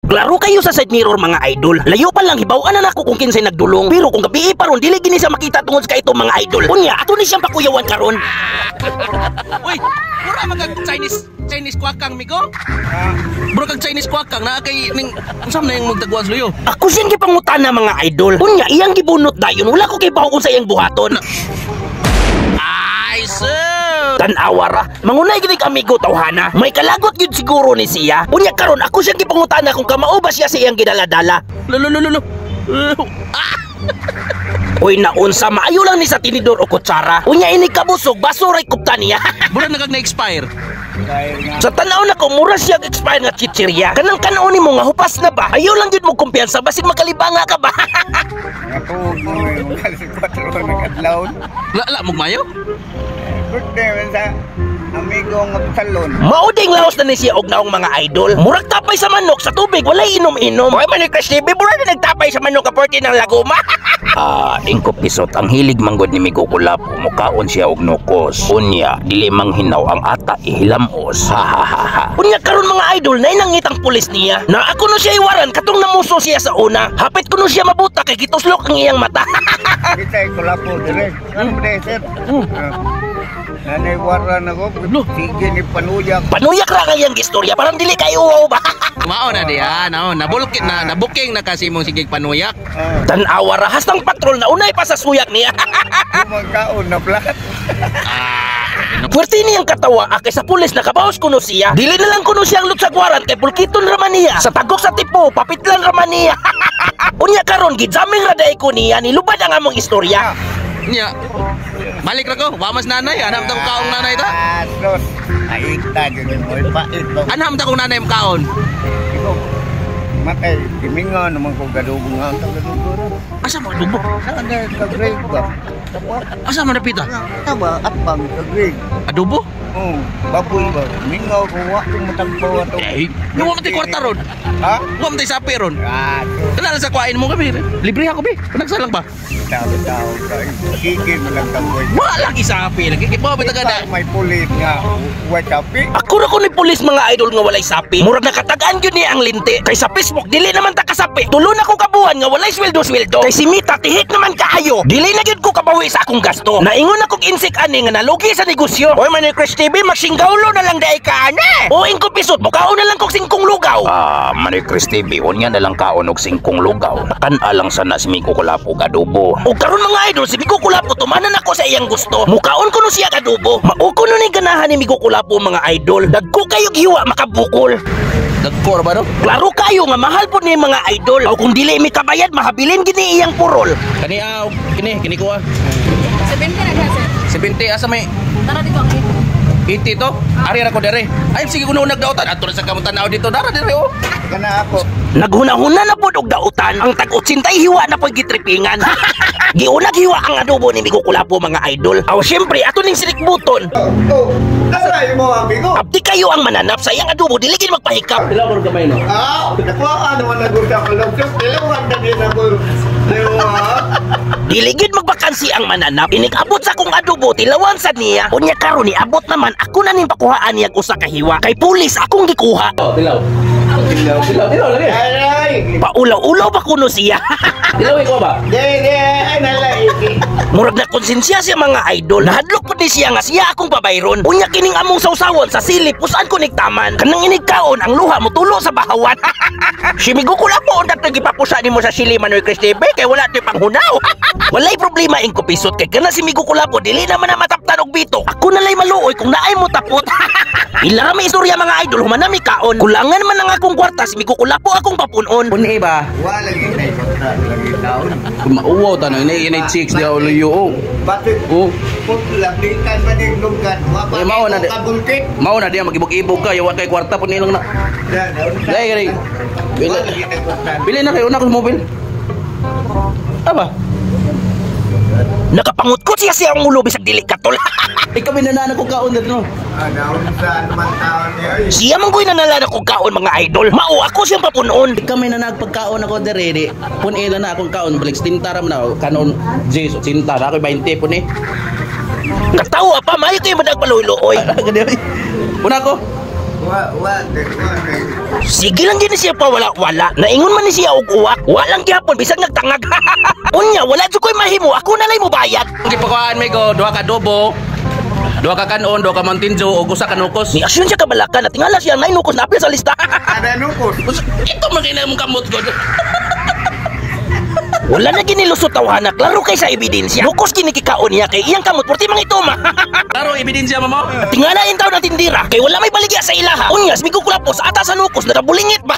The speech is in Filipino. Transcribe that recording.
Klaro kayo sa side mirror mga idol. Layo pa lang hibaw-an na nako kung kinsay nagdulong. Pero kung gabi pa ron dili gini sa makita tungod sa itong mga idol. Unya ato ni siyang pakuyawan karon. Uy, mura magag Chinese kwakang migo? Bro kag Chinese kwakang na kay ning unsam na yung magdagwan sa luyo. Ako siyang gipangutan na mga idol. Unya iyang gibunot dayon wala ko kay bawo sa iyang buhaton. Ay, sir! Tan-awara, mangunay ginig amigo tawhana. May kalagot yun siguro ni siya. Unya karon ako siyang gipangutan na kung kamao ba siya sa iyang gidala-dala. Lolo. Uy naunsa maayo lang ni sa tinidor o kutsara. Unya ini kabusog basuray kupta niya. Mura nagag na-expire. Sa tanaw na ko mura siya expire nga chichirya. Kanang kanaon mo nga hupas na ba? Ayaw lang jud mo kumpiyansa basig makalibanga ka ba? Ako mo kasi 4 nag-adlaw. La mugmayo? Birthday sa amigo nga salon. Mauding laos na ni siya og naong mga idol. Murag tapay sa manok sa tubig walay inom-inom. Oy man ni Chris TV mura na nagtapay sa manok kaporti ng laguma. Ingko pisot ang hilig manggod ni Migo Kulapo mukaon siya og nukos. Unya dili manghinaw ang ata ihilamos. Ha. Unya karon mga idol na inangitang pulis niya. Na ako no siya iwaran katong namuso siya sa una. Hapit ko no siya mabuta kay gituslok ang iyang mata. Kita Kulapo dire. Ano ba sir? Nanay waran ako. Sige ni panuyak. Panuyak ra kayang istorya parang dili kay uwaw ba. Mao na diya, nabulkit na booking na kasi mong sigig panuyak. Tan-awa rahas ng patrol na unay pa sa suyak niya. Magkaon na plat. Puwerte niyang katawa kay sa pulis nakabawas kuno siya. Dili na lang kuno siyang lutsagwaran kay pulkiton raman niya. Sa tagok sa tipo, papitlan raman niya. Unya karon gidjaming raday ko niya nilubad ang among istorya. Nya. Balik ra ko, wa mas nanay, anam ta ko kaong nanay ta. Sos, aita jud mo pait ba. Anam ta ko nanay mo kaon. Iko matay gimingon naman ko gadugo nga ang gadugo. Asa mo dubo? Saan na ka grade ba? Asa mo napita? Tama apang ka grade. Adobo? Baboy ba? Mingaw ko wa ko matagbaw ato. Wa mo ti kwarta ron. Ha? Wa mo ti sapi ron. So, Sa kuhain mo kami. Libre ako, be. Panagsalang ba? tao ka. Kikil mo lang kamoy. Wala isapi. Nagkikipaw ba tagada? May pulit nga. Wa kapi. Ako ra ko ni pulis mga idol nga walay sapi. Murag nakatagaan gyud ni ang linti. Kay sa Facebook dili naman ta kasapi. Tulo na ko kabuhan nga walay sweldo. Kay si Mita tihik naman kaayo. Dili na gyud ko kabawi sa akong gasto. Naingon akong insik ani nga nalugi sa negosyo. Oy man ni Chris TV magsinggawlo na lang dai ka ani. O ingko pisot mo kaon na lang kog 5 lugaw. Man ni Chris TV unya na lang kaon og 5 lugaw. Kan-a lang sana si Migo Kulapo gadubo. O karon mga idol si Migo Kulapo tumanan ako sa iyang gusto. Mukaon ko no siya gadubo. Mauko no ni ganahan ni Migo Kulapo mga idol. Dagko kayo giwa makabukol. Nagkor ba no? Klaro kayo nga mahal po ni mga idol. O kung dili mi kabayad mahabilin gini iyang purol. Kini ko ah. 70 na kasi. 70 asa may Tara dito ang 80 to. Ari ra ko dere. Ay sige kuno nagdaotan ato sa kamutan na dito dara dere oh. Kana ako. Naghuna-huna na po og dautan. Ang tag-80 hiwa na po gitripingan. Giunag hiwa ang adobo ni Migo Kulapo mga idol. Aw syempre ato ning silik buton. Nasay mo amigo. Abdi kayo ang mananap sa iyang adobo dili gid magpahikap. Pila mo gamay no? Nakuha naman nagurda ko lang. Dalawan na din ako. Dili gid magbakansi ang mananap. Inig-abot sa kong adobo tilawan sa niya. Unya karon ni abot naman ako na ning pakuhaan niya usa ka hiwa. Kay pulis akong gikuha. Oh, tilaw lagi. Ay. Paulaw-ulaw pa kuno siya. Tilaw ko ba? Ay nalaiki. Murag na konsensya siya mga idol. Nahadlok po ni siya nga siya akong babayron. Unya kining among sawsawon sa silip pusan ko nigtaman. Kanang inigkaon ang luha mo tulo sa bahawan. Si Migo Kulapo undat nagipapusa nimo sa sili Manoy Chris TV kay wala ti panghunaw. Walay problema ingko pisot kay kana si Migo Kulapo dili naman na mataptan og bito. Ako na lay maluoy kung naay mo tapot. Ila may istorya mga idol humanami kaon. Kulangan man ang akong kwarta si Migo Kulapo akong papunon. Puni ba? Wala lagi na ikota lagi taon. Mauwaw ta na inay chicks di ako luyo. Bakit? Oh. Lapitan pa din lugan. Eh, mao na di. Kabulkit. Mao na diya magibog-ibog ka yawa kay kwarta pun ilang na. Dai gani. Bili na kayo na ko mobile. Aba. Nakapangutkot siya ang ulo bisag dili katol. Ikaw binanana ko kaon dito no. Daon sa naman taon niya. Siya man ko'y nanalala ko kaon mga idol. Mao ako siyang papunon. Ikaw may nanagpagkaon ako dere. Pun ila na akong kaon balik tintaram na kanon Jesus tinta na ako 20 pun eh. Katawa pa may ko'y madagpaluy-luoy. Pun ako. Wa Sige lang gini siya pa wala. Naingon man ni siya og uwak. Walang gyapon bisag nagtangag. Unya wala jud koy mahimo, ako na lay mo bayad. Gipakuan may go, duha ka adobo, duha ka kanon, duha ka Mountain Dew, ug usa ka nukos. Ni asyon siya kabalakan at tingala siya nay nukos na apil sa lista. Ada nukos. Ito man kay mong kamot god. Wala na ginilusot tawhana, klaro kay sa ebidensya. Nukos kini kikaon niya kay iyang kamot porti mang itoma. Klaro ebidensya mo. Tingala in taon ang tindira kay wala may baligya sa ilaha. Unyas migo kulapos sa atas sa nukos nakabulingit ba.